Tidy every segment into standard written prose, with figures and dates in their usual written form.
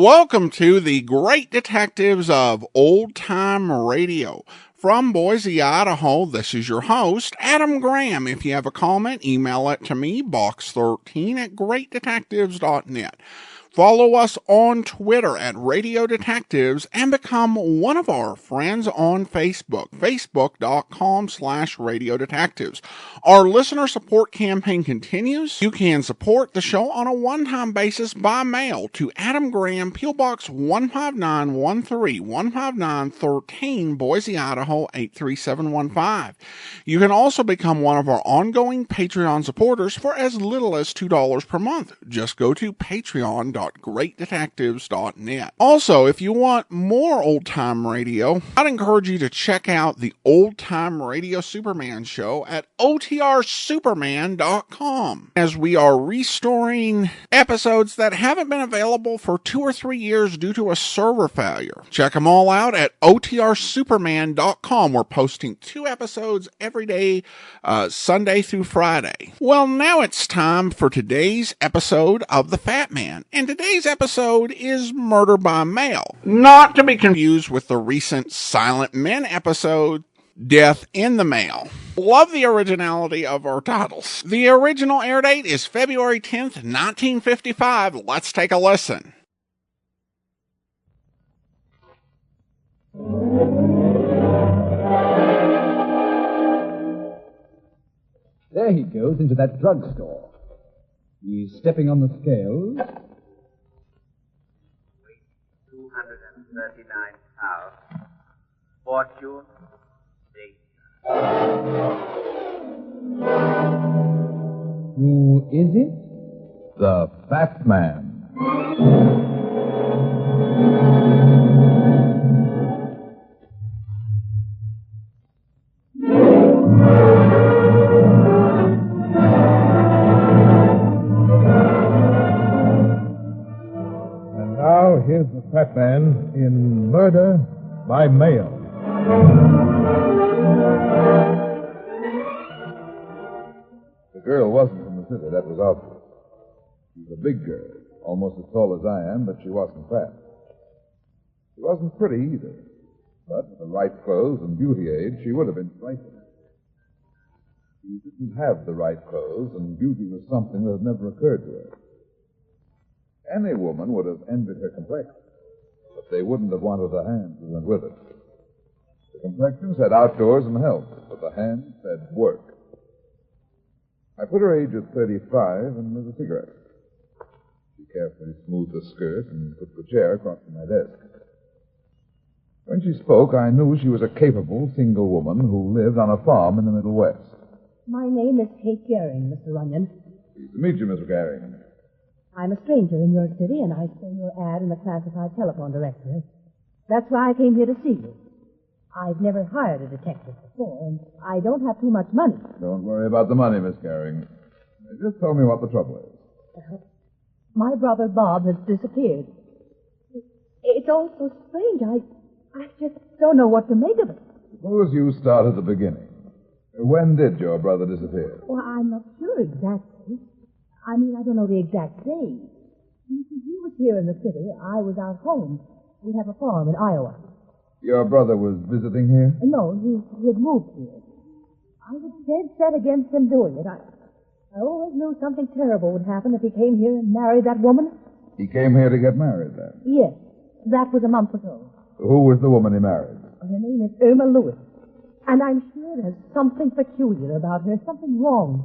Welcome to the Great Detectives of Old Time Radio. From Boise, Idaho, this is your host, Adam Graham. If you have a comment, email it to me, box13@greatdetectives.net. Follow us on Twitter at Radio Detectives and become one of our friends on Facebook, facebook.com/Radio Detectives. Our listener support campaign continues. You can support the show on a one-time basis by mail to Adam Graham, P.O. Box 15913, 15913, Boise, Idaho 83715. You can also become one of our ongoing Patreon supporters for as little as $2 per month. Just go to patreon.greatdetectives.net. Also, if you want more old-time radio, I'd encourage you to check out the Old Time Radio Superman show at otrsuperman.com, as we are restoring episodes that haven't been available for 2 or 3 years due to a server failure. Check them all out at otrsuperman.com. We're posting 2 episodes every day, Sunday through Friday. Well, now it's time for today's episode of The Fat Man, and today's episode is Murder by Mail, not to be confused with the recent Silent Men episode, Death in the Mail. Love the originality of our titles. The original air date is February 10th, 1955. Let's take a listen. There he goes into that drugstore. He's stepping on the scales. 239 pounds. Fortune, 8. Who is it? The Fat Man. And now, here's the Fat Man in Murder by Mail. The girl wasn't from the city, that was obvious. She was a big girl, almost as tall as I am, but she wasn't fat. She wasn't pretty either, but with the right clothes and beauty aid, she would have been striking. She didn't have the right clothes, and beauty was something that had never occurred to her. Any woman would have envied her complexion, but they wouldn't have wanted the hands that went with it. The complexion said outdoors and health, but the hands said work. I put her age at 35 and lit a cigarette. She carefully smoothed the skirt and put the chair across from my desk. When she spoke, I knew she was a capable single woman who lived on a farm in the Middle West. My name is Kate Gehring, Mr. Runyon. Pleased to meet you, Mr. Gehring. I'm a stranger in your city, and I saw your ad in the classified telephone directory. That's why I came here to see you. I've never hired a detective before, and I don't have too much money. Don't worry about the money, Miss Gehring. Just tell me what the trouble is. My brother Bob has disappeared. It's all so strange. I just don't know what to make of it. Suppose you start at the beginning. When did your brother disappear? Well, I'm not sure exactly. I don't know the exact day. You see, he was here in the city. I was out home. We have a farm in Iowa. Your brother was visiting here? No, he had moved here. I was dead set against him doing it. I always knew something terrible would happen if he came here and married that woman. He came here to get married, then? Yes, that was a month ago. Who was the woman he married? Her name is Irma Lewis. And I'm sure there's something peculiar about her, something wrong.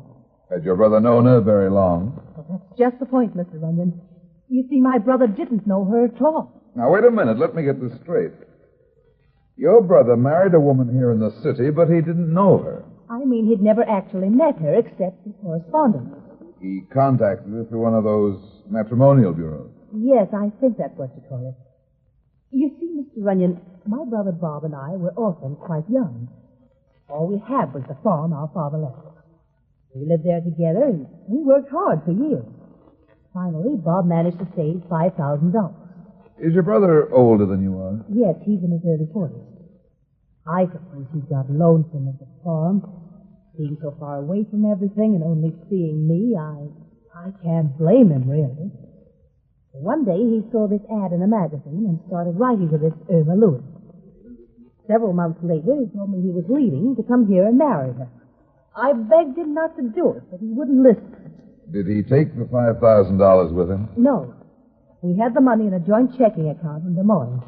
Had your brother known her very long? Well, that's just the point, Mr. Runyon. You see, my brother didn't know her at all. Now, wait a minute. Let me get this straight. Your brother married a woman here in the city, but he didn't know her. He'd never actually met her except in correspondence. He contacted her through one of those matrimonial bureaus. Yes, I think that's what you call it. You see, Mr. Runyon, my brother Bob and I were orphaned quite young. All we had was the farm our father left us. We lived there together, and we worked hard for years. Finally, Bob managed to save $5,000. Is your brother older than you are? Yes, he's in his early 40s. I suppose he got lonesome at the farm. Being so far away from everything and only seeing me, I can't blame him, really. One day he saw this ad in a magazine and started writing to this Irma Lewis. Several months later, he told me he was leaving to come here and marry her. I begged him not to do it, but he wouldn't listen. Did he take the $5,000 with him? No. We had the money in a joint checking account in Des Moines.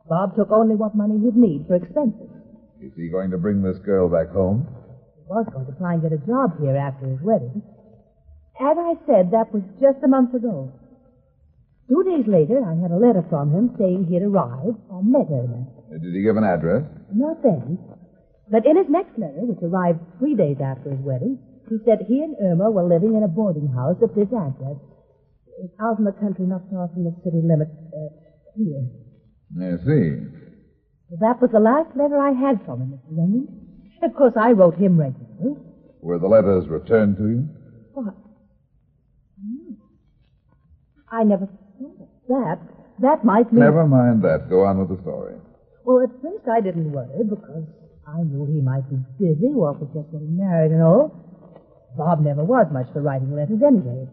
Bob took only what money he'd need for expenses. Is he going to bring this girl back home? He was going to try and get a job here after his wedding. As I said, that was just a month ago. 2 days later, I had a letter from him saying he'd arrived and met Irma. Did he give an address? Not then. But in his next letter, which arrived 3 days after his wedding, he said he and Irma were living in a boarding house at this address. It's out in the country, not far from the city limit. Here. I see. Well, that was the last letter I had from him, Mr. Runyon. Of course, I wrote him regularly. Were the letters returned to you? What? No. I never thought of that. That might mean... Never mind that. Go on with the story. Well, at first I didn't worry because I knew he might be busy or was just getting married and all. Bob never was much for writing letters anyway.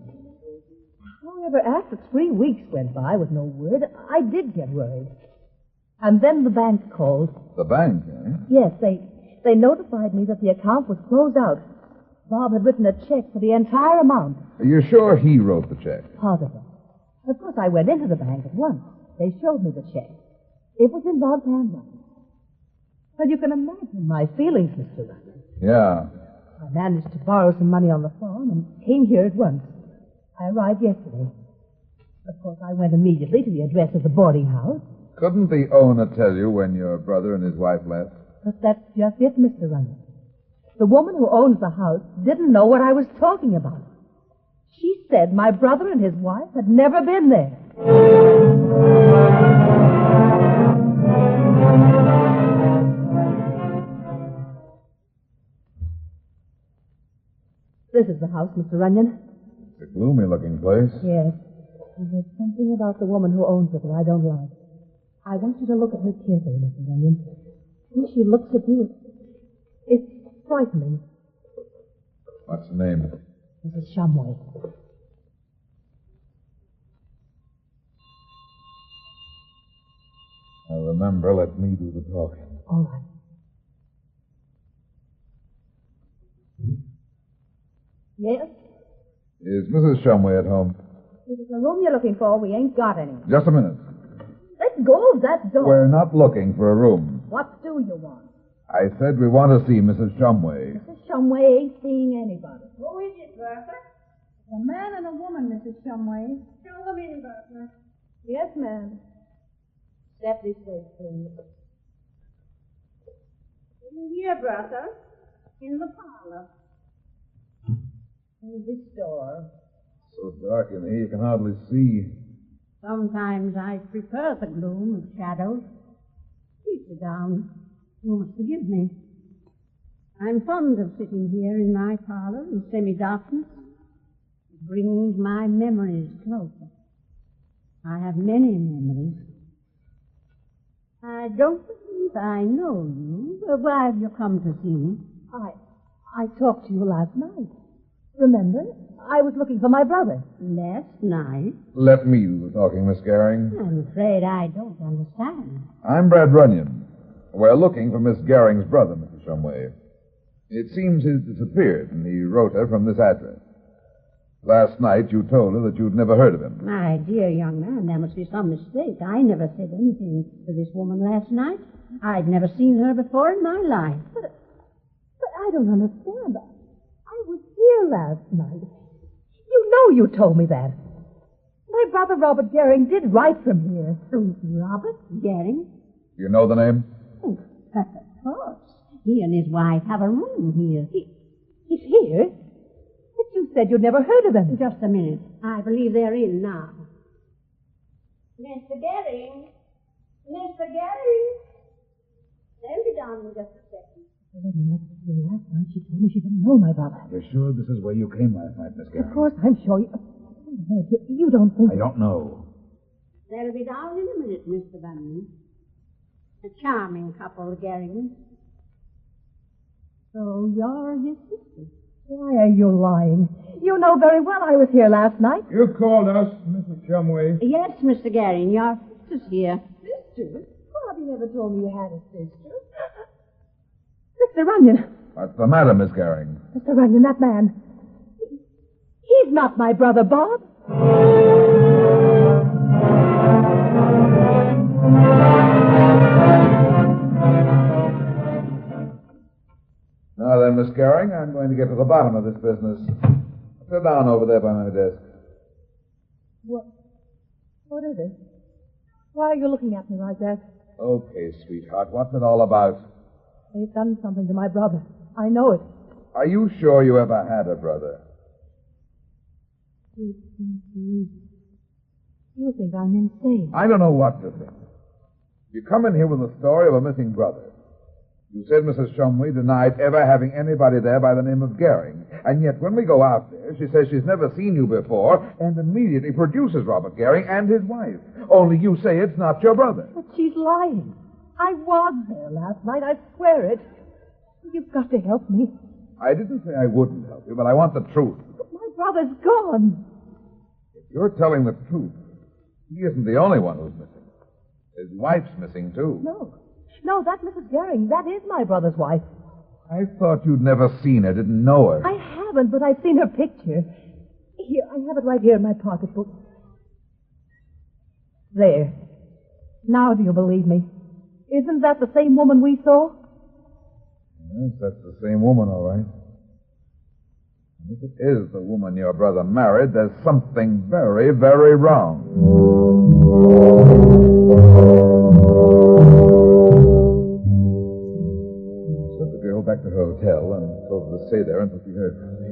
However, after 3 weeks went by with no word, I did get worried. And then the bank called. The bank, eh? Yes, they notified me that the account was closed out. Bob had written a check for the entire amount. Are you sure he wrote the check? Positive. Of course, I went into the bank at once. They showed me the check. It was in Bob's handwriting. Well, you can imagine my feelings, Mr. Runyon. Yeah. I managed to borrow some money on the farm and came here at once. I arrived yesterday. Of course, I went immediately to the address of the boarding house. Couldn't the owner tell you when your brother and his wife left? But that's just it, Mr. Runyon. The woman who owns the house didn't know what I was talking about. She said my brother and his wife had never been there. This is the house, Mr. Runyon. It's a gloomy-looking place. Yes. And there's something about the woman who owns it that I don't like. I want you to look at her carefully, Mr. Bunyan. When she looks at you, it's frightening. What's the name? Mrs. Shumway. I remember. Let me do the talking. All right. Yes? Is Mrs. Shumway at home? If it's the room you're looking for, we ain't got any. Just a minute. Let go of that door. We're not looking for a room. What do you want? I said we want to see Mrs. Shumway. Mrs. Shumway ain't seeing anybody. Who is it, Bertha? A man and a woman, Mrs. Shumway. Show them in, Bertha. Yes, ma'am. Step this way, please. In here, Bertha. In the parlor. In this door. So dark in here you can hardly see. Sometimes I prefer the gloom of shadows. Please sit down. You must forgive me. I'm fond of sitting here in my parlor in semi-darkness. It brings my memories closer. I have many memories. I don't believe I know you. Why have you come to see me? I talked to you last night. Remember? I was looking for my brother. Last night? Let me do the talking, Miss Gehring. I'm afraid I don't understand. I'm Brad Runyon. We're looking for Miss Gehring's brother, Mrs. Shumway. It seems he's disappeared, and he wrote her from this address. Last night you told her that you'd never heard of him. My dear young man, there must be some mistake. I never said anything to this woman last night. I'd never seen her before in my life. But I don't understand. I was here last night. You know you told me that. My brother Robert Gehring did write from here. Robert Gehring? You know the name? Oh, of course. He and his wife have a room here. He's here? But you said you'd never heard of him. Just a minute. I believe they're in now. Mr. Gehring? Mr. Gehring? They'll be down in just a second. Last night she told me she didn't know my brother. You're sure this is where you came last night, Miss Gehring? Of course, I'm sure you... You don't think... I don't know. They'll be down in a minute, Mr. Bunyan. A charming couple, Gehring. So you're his sister? Why are you lying? You know very well I was here last night. You called us, Mrs. Shumway. Yes, Mr. Gehring, your sister's here. Sister? Well, have you never told me you had a sister? Mr. Runyon. What's the matter, Miss Gehring? Mr. Runyon, that man. He's not my brother, Bob. Now then, Miss Gehring, I'm going to get to the bottom of this business. Sit down over there by my desk. What is it? Why are you looking at me like that? Okay, sweetheart, what's it all about? They've done something to my brother. I know it. Are you sure you ever had a brother? You think I'm insane. I don't know what to think. You come in here with the story of a missing brother. You said Mrs. Shumway denied ever having anybody there by the name of Gehring. And yet when we go out there, she says she's never seen you before and immediately produces Robert Gehring and his wife. Only you say it's not your brother. But she's lying. I was there last night. I swear it. You've got to help me. I didn't say I wouldn't help you, but I want the truth. But my brother's gone. If you're telling the truth, he isn't the only one who's missing. His wife's missing, too. No, that's Mrs. Gehring. That is my brother's wife. I thought you'd never seen her, didn't know her. I haven't, but I've seen her picture. Here, I have it right here in my pocketbook. There. Now do you believe me? Isn't that the same woman we saw? Yes, that's the same woman, all right. And if it is the woman your brother married, there's something very, very wrong. Back to her hotel and told her to stay there until she heard from me.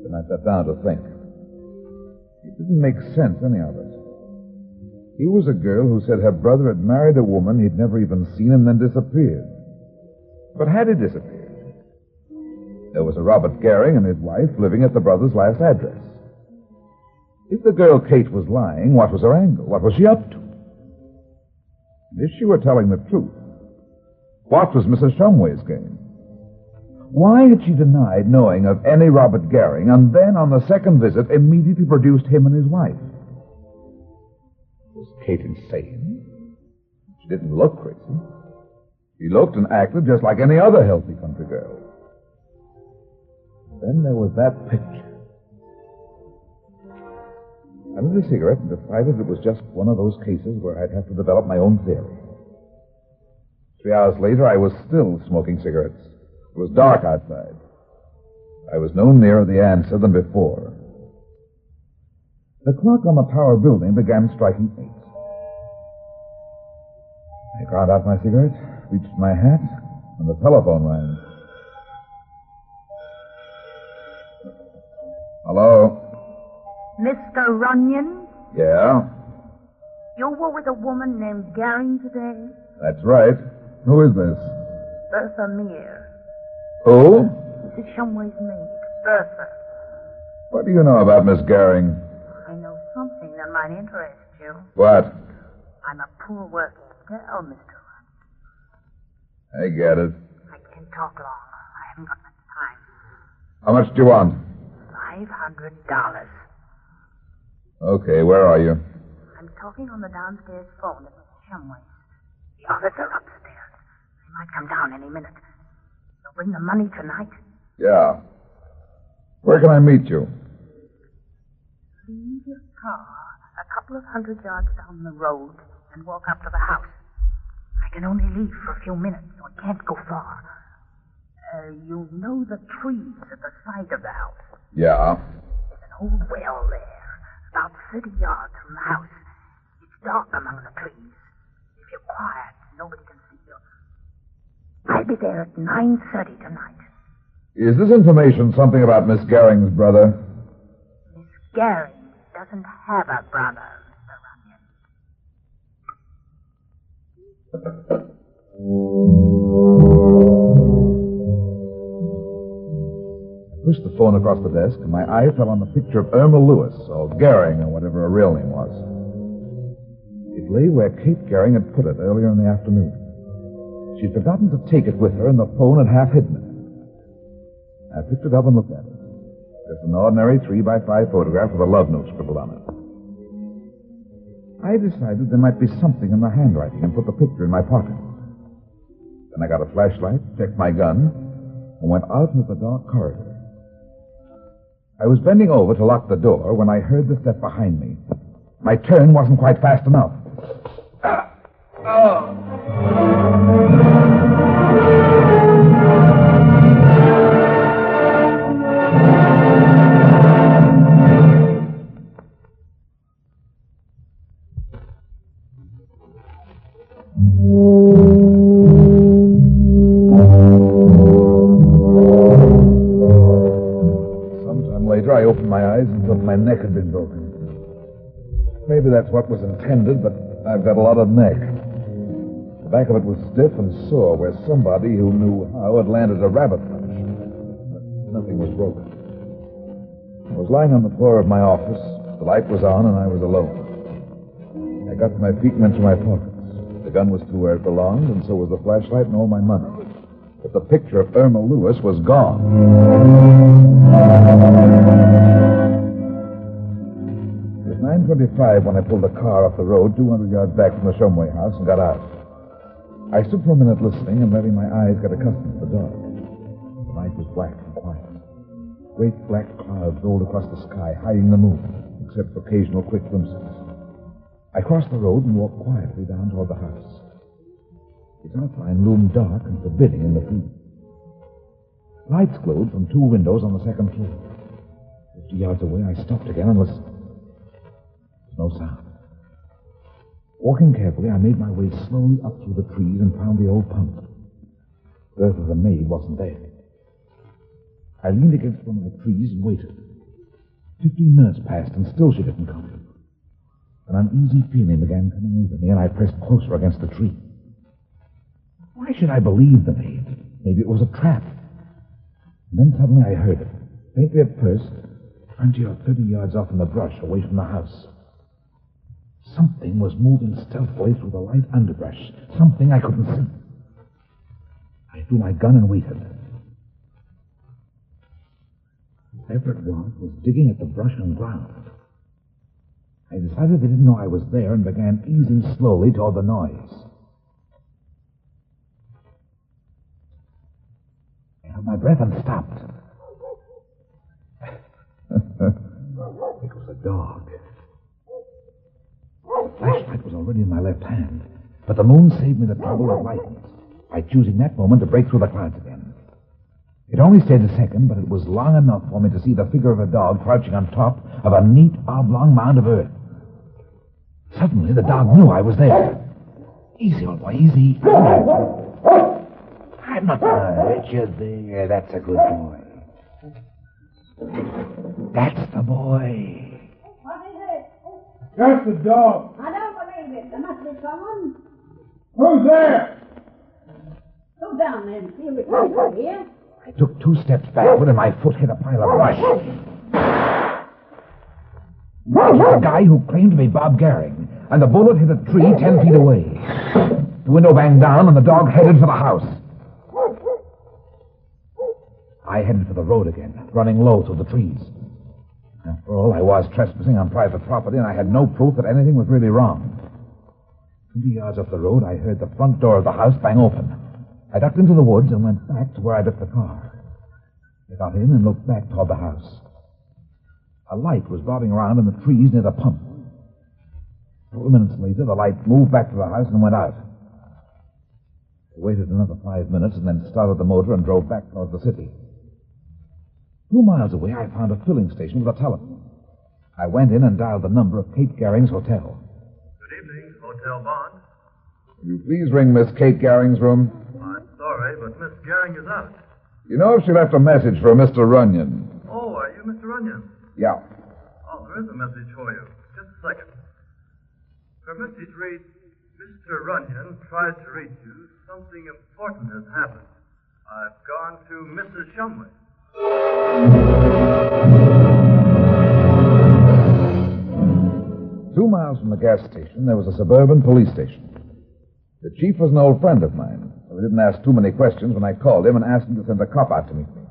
Then I sat down to think. It didn't make sense, any of it. He was a girl who said her brother had married a woman he'd never even seen and then disappeared. But had he disappeared? There was a Robert Gehring and his wife living at the brother's last address. If the girl Kate was lying, what was her angle? What was she up to? And if she were telling the truth, what was Mrs. Shumway's game? Why had she denied knowing of any Robert Gehring and then, on the second visit, immediately produced him and his wife? Was Kate insane? She didn't look crazy. She looked and acted just like any other healthy country girl. Then there was that picture. I lit a cigarette and decided it was just one of those cases where I'd have to develop my own theory. 3 hours later, I was still smoking cigarettes. It was dark outside. I was no nearer the answer than before. The clock on the tower building began striking 8. I ground out my cigarette, reached my hat, and the telephone rang. Hello? Mr. Runyon? Yeah? You were with a woman named Gehring today? That's right. Who is this? Bertha Meir. Who? Mrs. Shumway's maid, Bertha. What do you know about Miss Gehring? I know something that might interest you. What? I'm a poor working girl, Mr. Runyon. I get it. I can't talk long. I haven't got much time. How much do you want? $500. Okay, where are you? I'm talking on the downstairs phone at Mrs. Shumway's. The others are upstairs. They might come down any minute. They'll bring the money tonight. Yeah. Where can I meet you? Leave your car a couple of 100 yards down the road and walk up to the house. I can only leave for a few minutes, so I can't go far. You know the trees at the side of the house? Yeah. There's an old well there, about 30 yards from the house. It's dark among the trees. If you're quiet, nobody can see you. I'll be there at 9:30 tonight. Is this information something about Miss Gehring's brother? Miss Gehring doesn't have a brother, Mr. Runyon. I pushed the phone across the desk, and my eye fell on the picture of Irma Lewis, or Gehring, or whatever her real name was. It lay where Kate Gehring had put it earlier in the afternoon. She'd forgotten to take it with her, and the phone had half hidden it. I picked it up and looked at it. Just an ordinary 3x5 photograph with a love note scribbled on it. I decided there might be something in the handwriting and put the picture in my pocket. Then I got a flashlight, checked my gun, and went out into the dark corridor. I was bending over to lock the door when I heard the step behind me. My turn wasn't quite fast enough. Sometime later, I opened my eyes and thought my neck had been broken. Maybe that's what was intended, but I've got a lot of neck. The back of it was stiff and sore, where somebody who knew how had landed a rabbit punch. But nothing was broken. I was lying on the floor of my office. The light was on, and I was alone. I got to my feet and went to my pockets. The gun was to where it belonged, and so was the flashlight and all my money. But the picture of Irma Lewis was gone. It was 9:25 when I pulled the car off the road 200 yards back from the Shumway house and got out. I stood for a minute listening and letting my eyes get accustomed to the dark. The night was black and quiet. Great black clouds rolled across the sky, hiding the moon, except for occasional quick glimpses. I crossed the road and walked quietly down toward the house. Its outline loomed dark and forbidding in the field. Lights glowed from two windows on the second floor. 50 yards away, I stopped again and listened. There was no sound. Walking carefully, I made my way slowly up through the trees and found the old pump. Bertha the maid wasn't there. I leaned against one of the trees and waited. 15 minutes passed, and still she didn't come. An uneasy feeling began coming over me, and I pressed closer against the tree. Why should I believe the maid? Maybe it was a trap. And then suddenly I heard it, faintly at first, 20 or 30 yards off in the brush away from the house. Something was moving stealthily through the light underbrush. Something I couldn't see. I threw my gun and waited. Whoever it was digging at the brush and ground. I decided they didn't know I was there and began easing slowly toward the noise. I held my breath and stopped. It was a dog. The flashlight was already in my left hand, but the moon saved me the trouble of lighting it by choosing that moment to break through the clouds again. It only stayed a second, but it was long enough for me to see the figure of a dog crouching on top of a neat oblong mound of earth. Suddenly, the dog knew I was there. Easy, old boy, easy. I'm not going to hurt you there. That's a good boy. That's the boy. What is it? Just a dog. I don't believe it. There must be someone. Who's there? Go down there and see if it's here. I took 2 steps backward, and my foot hit a pile of brush. It was the guy who claimed to be Bob Garing, and the bullet hit a tree 10 feet away. The window banged down, and the dog headed for the house. I headed for the road again, running low through the trees. After all, I was trespassing on private property, and I had no proof that anything was really wrong. 20 yards up the road, I heard the front door of the house bang open. I ducked into the woods and went back to where I left the car. I got in and looked back toward the house. A light was bobbing around in the trees near the pump. A few minutes later, the light moved back to the house and went out. I waited another 5 minutes and then started the motor and drove back towards the city. 2 miles away, I found a filling station with a telephone. I went in and dialed the number of Kate Garing's hotel. Good evening, Hotel Bond. Will you please ring Miss Kate Garing's room? I'm sorry, but Miss Garing is out. You know if she left a message for Mr. Runyon? Oh, are you Mr. Runyon? Yeah. Oh, there is a message for you. Just a second. Her message reads, Mr. Runyon tried to reach you. Something important has happened. I've gone to Mrs. Shumway. 2 miles from the gas station, there was a suburban police station. The chief was an old friend of mine, so I didn't ask too many questions when I called him and asked him to send a cop out to meet me.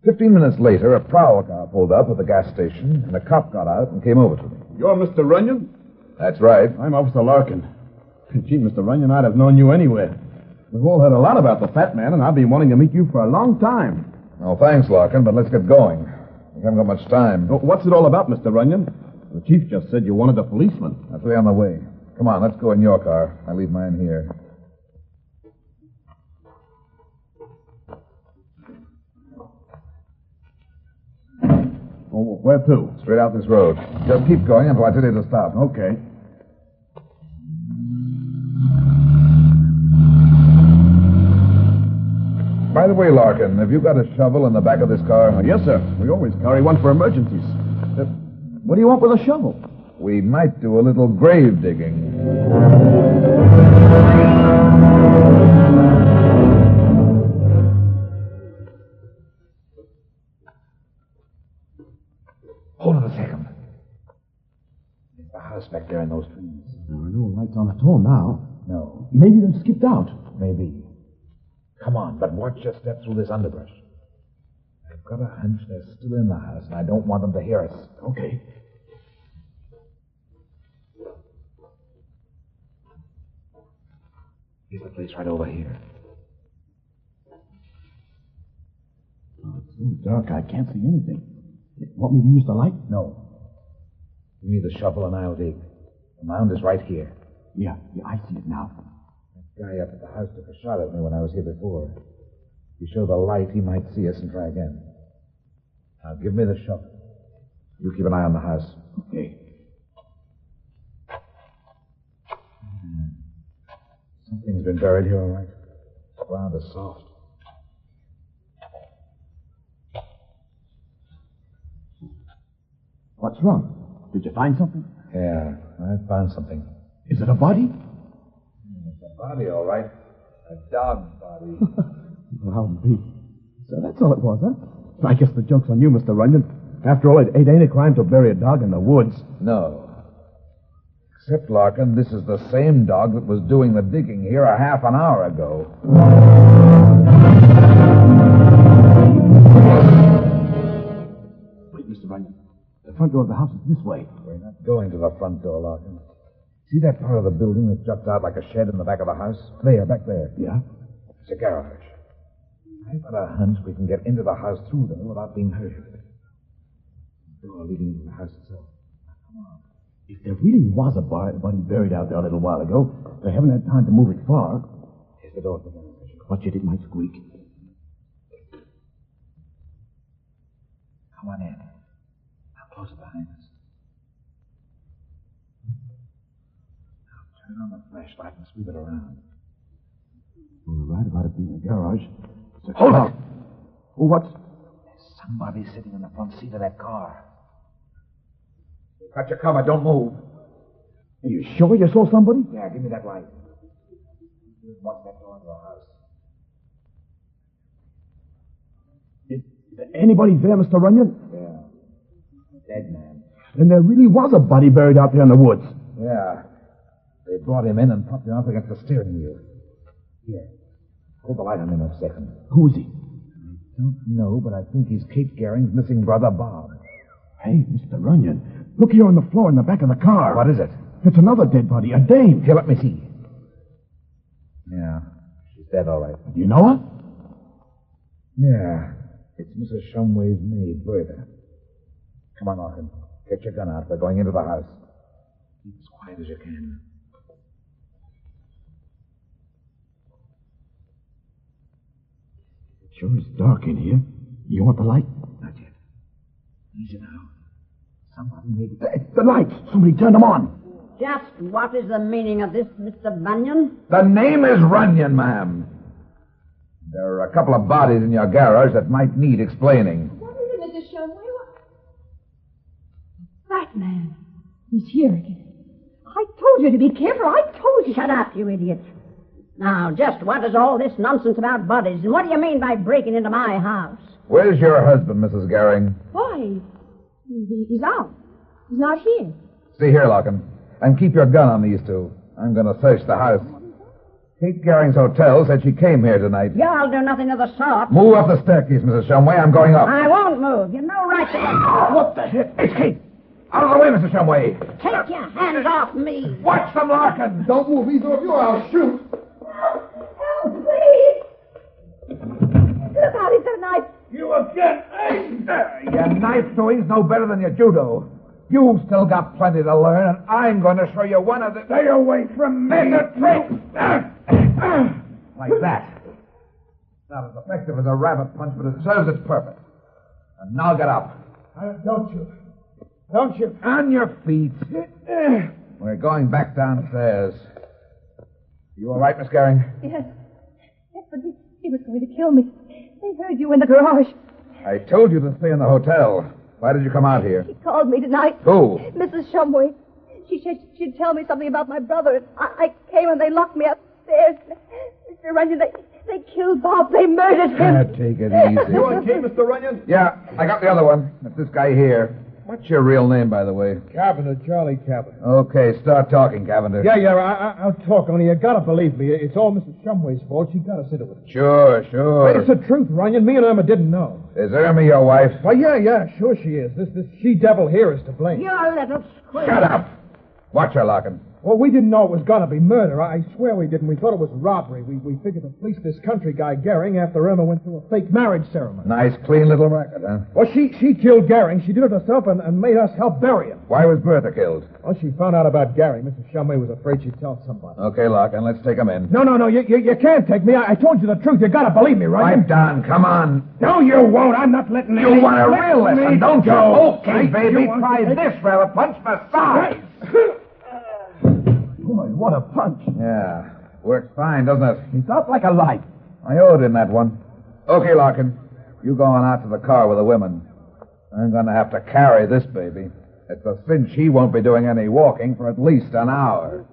15 minutes later, a prowl car pulled up at the gas station, and a cop got out and came over to me. You're Mr. Runyon? That's right. I'm Officer Larkin. Gee, Mr. Runyon, I'd have known you anywhere. We've all heard a lot about the Fat Man, and I've been wanting to meet you for a long time. Well, thanks, Larkin, but let's get going. We haven't got much time. What's it all about, Mr. Runyon? The chief just said you wanted a policeman. That's way on the way. Come on, let's go in your car. I'll leave mine here. Oh, where to? Straight out this road. Just keep going until I tell you to stop. Okay. By the way, Larkin, have you got a shovel in the back of this car? Yes, sir. We always carry one for emergencies. What do you want with a shovel? We might do a little grave digging. Hold on a second. There's the house back there in those trees. There are no lights on at all now. No. Maybe they've skipped out. Maybe. Come on, but watch your step through this underbrush. I've got a hunch they're still in the house, and I don't want them to hear us. Okay. Here's the place right over here. Oh, it's so dark I can't see anything. Want me to use the light? No. Give me the shovel and I'll dig. The mound is right here. Yeah, I see it now. That guy up at the house took a shot at me when I was here before. If you show the light, he might see us and try again. Now, give me the shovel. You keep an eye on the house. Okay. Something's been buried here, all right. The ground is soft. What's wrong? Did you find something? Yeah, I found something. Is it a body? It's a body, all right. A dog body. Well, I'll be. So that's all it was, huh? I guess the joke's on you, Mr. Runyon. After all, it ain't any crime to bury a dog in the woods. No. Except, Larkin, this is the same dog that was doing the digging here a half an hour ago. Wait, Mr. Runyon. The front door of the house is this way. We're not going to the front door, Larkin. See that part of the building that juts out like a shed in the back of the house? There, back there. Yeah? It's a garage. I've got a hunch we can get into the house through there without being heard. The door leading into the house itself. Now, come on. If there really was a body buried out there a little while ago, they haven't had time to move it far. Here's the door to the garage. Watch it might squeak. Come on in. Now close it behind us. Now turn on the flashlight and sweep it around. Well, you're right about it being a garage. Hold it! Oh, what's... There's somebody sitting in the front seat of that car. Got your cover, don't move. Are you sure you saw somebody? Yeah, give me that light. Watch that door into the house. Is there anybody there, Mr. Runyon? Yeah. A dead man. Then there really was a body buried out there in the woods. Yeah. They brought him in and propped him up against the steering wheel. Here. Hold the light on him a second. Who is he? I don't know, but I think he's Kate Garing's missing brother, Bob. Hey, Mr. Runyon, look here on the floor in the back of the car. What is it? It's another dead body, a dame. Here, let me see. Yeah. She's dead, all right. Do you know her? Yeah. It's Mrs. Shumway's maid, Bertha. Come on, Larkin. Get your gun out. We're going into the house. Keep as quiet as you can. It sure is dark in here. You want the light? Not yet. Easy now. Somebody may be... The lights! Somebody turned them on. Just what is the meaning of this, Mr. Bunyan? The name is Runyon, ma'am. There are a couple of bodies in your garage that might need explaining. What is it, Mrs. Shumway? That man. He's here again. I told you to be careful. I told you. Shut up, you idiot. Now, just what is all this nonsense about bodies, and what do you mean by breaking into my house? Where's your husband, Mrs. Garing? Why? He's out. He's not here. See here, Larkin. And keep your gun on these two. I'm going to search the house. Kate Garing's hotel said she came here tonight. Y'all do nothing of the sort. Move up the staircase, Mrs. Shumway. I'm going up. I won't move. You've no right to... What the shit? It's Kate! Out of the way, Mrs. Shumway. Take your hands off me. Watch them, Larkin. Don't move either of you, I'll shoot. Help, please! Look out, he's got a knife. You again, eh? Your knife doing's no better than your judo. You've still got plenty to learn, and I'm going to show you one of the... Stay away from me. Like that. Not as effective as a rabbit punch, but it serves its purpose. And now get up. Don't you. Don't you. On your feet. We're going back downstairs. You all right, Miss Garing? Yes. Yes, but he was going to kill me. They heard you in the garage. I told you to stay in the hotel. Why did you come out here? He called me tonight. Who? Mrs. Shumway. She said she'd tell me something about my brother. And I came and they locked me upstairs. Mr. Runyon, they killed Bob. They murdered him. Take it easy. You okay, Mr. Runyon? Yeah, I got the other one. It's this guy here. What's your real name, by the way? Cavender, Charlie Cavender. Okay, start talking, Cavender. Yeah, I'll talk, only you gotta believe me. It's all Mrs. Shumway's fault. She got us into it. Sure. It's the truth, Runyon. Me and Irma didn't know. Is Irma your wife? Well, yeah, sure she is. This she-devil here is to blame. You're a little squeak. Shut up. Watch her, Larkin. Well, we didn't know it was gonna be murder. I swear we didn't. We thought it was robbery. We figured to fleece this country guy, Garing, after Irma went through a fake marriage ceremony. Nice, clean little record, huh? Well, she killed Garing. She did it herself and made us help bury him. Why was Bertha killed? Well, she found out about Garing. Mrs. Shumway was afraid she'd tell somebody. Okay, Larkin, let's take him in. No, you can't take me. I told you the truth. You gotta believe me, right? Pipe down, come on. No, you won't. I'm not letting You want a real lesson, don't you? Okay, baby, You try want- this rabbit punch for size. Boy, what a punch. Yeah, works fine, doesn't it? It's out like a light. I owed him that one. Okay, Larkin, you go on out to the car with the women. I'm going to have to carry this baby. It's a cinch he won't be doing any walking for at least an hour.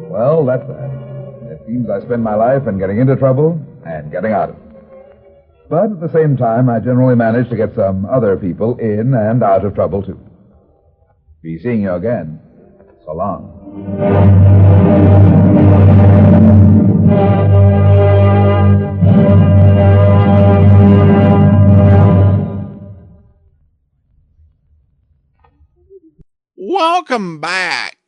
Well, that's that. It seems I spend my life in getting into trouble and getting out of it. But at the same time, I generally manage to get some other people in and out of trouble, too. Be seeing you again. So long. Welcome back.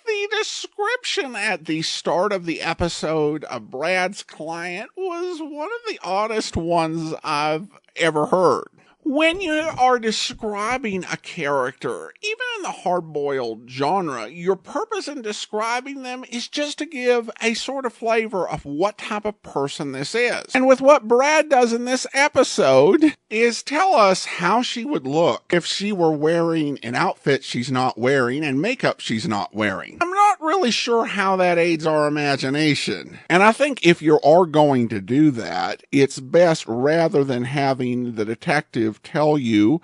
The description at the start of the episode of Brad's client was one of the oddest ones I've ever heard. When you are describing a character, even in the hard-boiled genre, your purpose in describing them is just to give a sort of flavor of what type of person this is. And with what Brad does in this episode is tell us how she would look if she were wearing an outfit she's not wearing and makeup she's not wearing. I'm not really sure how that aids our imagination. And I think if you are going to do that, it's best rather than having the detective tell you,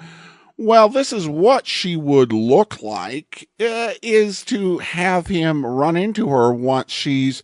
well, this is what she would look like, is to have him run into her once she's,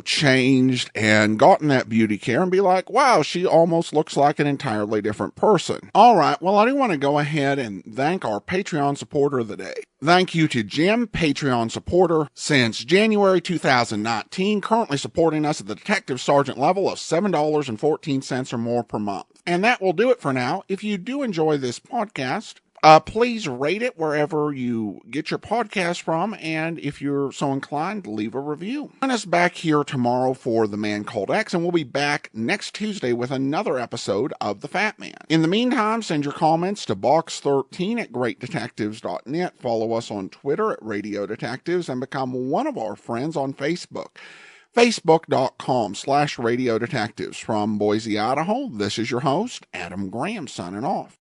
changed and gotten that beauty care and be like, wow, she almost looks like an entirely different person. All right, well, I do want to go ahead and thank our Patreon supporter of the day. Thank you to Jim, Patreon supporter since January 2019, currently supporting us at the detective sergeant level of $7.14 or more per month. And that will do it for now. If you do enjoy this podcast, please rate it wherever you get your podcast from, and if you're so inclined, leave a review. Join us back here tomorrow for The Man Called X, and we'll be back next Tuesday with another episode of The Fat Man. In the meantime, send your comments to box13@greatdetectives.net, follow us on Twitter at Radio Detectives, and become one of our friends on Facebook. Facebook.com/Radio Detectives. From Boise, Idaho, this is your host, Adam Graham, signing off.